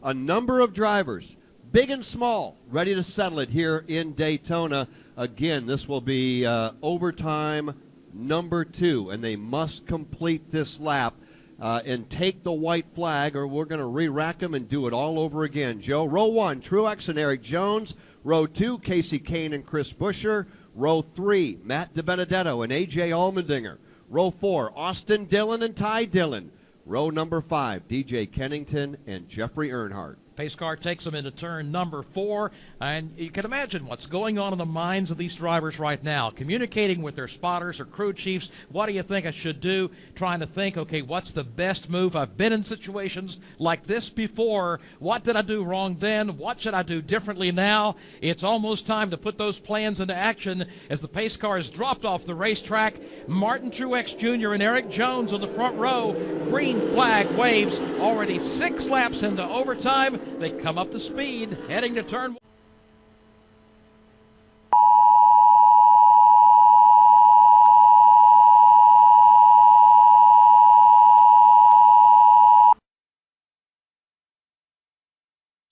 a number of drivers, big and small, ready to settle it here in Daytona. Again, this will be overtime number 2, and they must complete this lap and take the white flag, or we're going to re-rack them and do it all over again. Joe, row 1, Truex and Eric Jones. Row 2, Casey Kane and Chris Buescher. Row 3, Matt DiBenedetto and A.J. Allmendinger. Row 4, Austin Dillon and Ty Dillon. Row number 5, DJ Kennington and Jeffrey Earnhardt. Pace car takes them into turn number 4, and you can imagine what's going on in the minds of these drivers right now, communicating with their spotters or crew chiefs. What do you think I should do? Trying to think, okay, what's the best move? I've been in situations like this before. What did I do wrong then? What should I do differently now? It's almost time to put those plans into action as the pace car is dropped off the racetrack. Martin Truex Jr. and Eric Jones on the front row. Green flag waves. Already 6 laps into overtime. They come up to speed, heading to turn 1.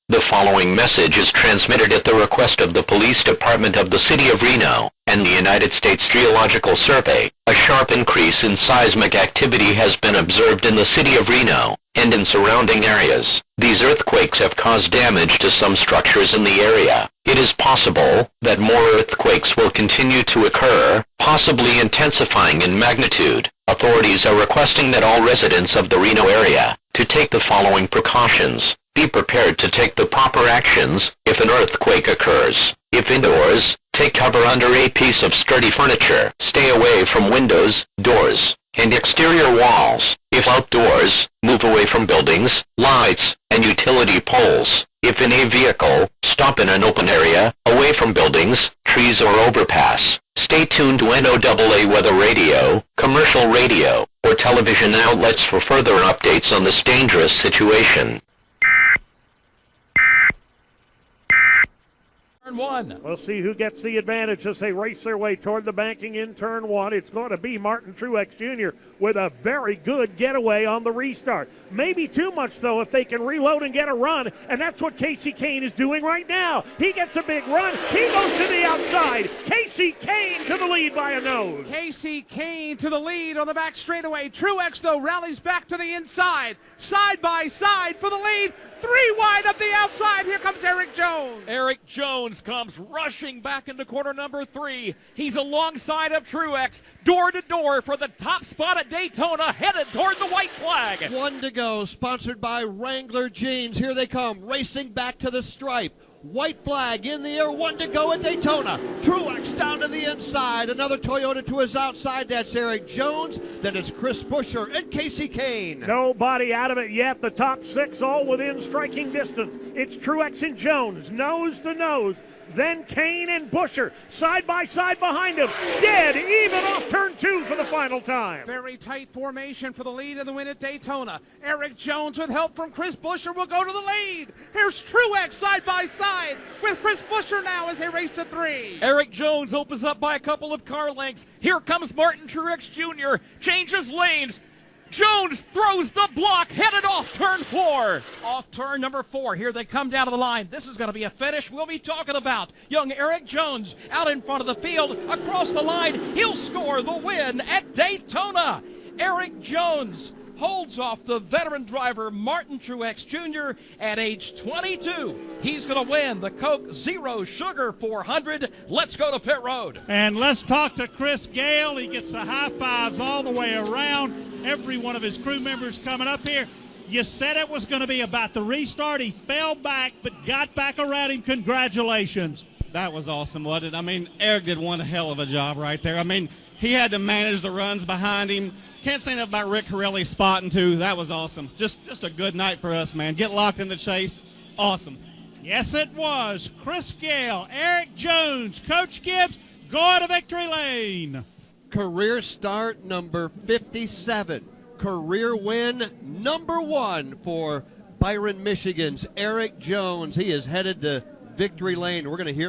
The following message is transmitted at the request of the Police Department of the City of Reno and the United States Geological Survey. A sharp increase in seismic activity has been observed in the City of Reno and in surrounding areas. These earthquakes have caused damage to some structures in the area. It is possible that more earthquakes will continue to occur, possibly intensifying in magnitude. Authorities are requesting that all residents of the Reno area to take the following precautions. Be prepared to take the proper actions if an earthquake occurs. If indoors, take cover under a piece of sturdy furniture. Stay away from windows, doors, and exterior walls. If outdoors, move away from buildings, lights, and utility poles. If in a vehicle, stop in an open area, away from buildings, trees, or overpass. Stay tuned to NOAA weather radio, commercial radio, or television outlets for further updates on this dangerous situation. Turn 1. We'll see who gets the advantage as they race their way toward the banking in turn 1. It's going to be Martin Truex Jr. with a very good getaway on the restart. Maybe too much, though, if they can reload and get a run, and that's what Casey Kane is doing right now. He gets a big run. He goes to the outside. Casey Kane to the lead by a nose. Casey Kane to the lead on the back straightaway. Truex, though, rallies back to the inside. Side by side for the lead. 3 wide up the outside. Here comes Eric Jones. Eric Jones comes rushing back into corner number 3. He's alongside of Truex, door to door for the top spot at Daytona, headed toward the white flag. 1 to go, sponsored by Wrangler Jeans. Here they come, racing back to the stripe. White flag in the air, 1 to go at Daytona. Truex down to the inside. Another Toyota to his outside. That's Eric Jones. Then it's Chris Buescher and Casey Kane. Nobody out of it yet. The top 6 all within striking distance. It's Truex and Jones, nose to nose. Then Kane and Buescher, side by side behind him. Dead even off turn 2 for the final time. Very tight formation for the lead of the win at Daytona. Eric Jones, with help from Chris Buescher, will go to the lead. Here's Truex side by side with Chris Buescher now as they race to 3. Eric Jones opens up by a couple of car lengths. Here comes Martin Truex Jr., changes lanes. Jones throws the block, headed off turn 4. Off turn number 4. Here they come down to the line. This is going to be a finish we'll be talking about. Young Eric Jones out in front of the field, across the line. He'll score the win at Daytona. Eric Jones holds off the veteran driver Martin Truex Jr. at age 22. He's going to win the Coke Zero Sugar 400. Let's go to pit road. And let's talk to Chris Gale. He gets the high fives all the way around. Every one of his crew members coming up here. You said it was going to be about the restart. He fell back, but got back around him. Congratulations. That was awesome, wasn't it? I mean, Eric did one hell of a job right there. I mean, he had to manage the runs behind him. Can't say enough about Rick Corelli spotting, too. That was awesome. Just a good night for us, man. Get locked in the chase. Awesome. Yes, it was. Chris Gale, Eric Jones, Coach Gibbs, go to victory lane. Career start number 57. Career win number 1 for Byron, Michigan's Eric Jones. He is headed to victory lane. We're going to hear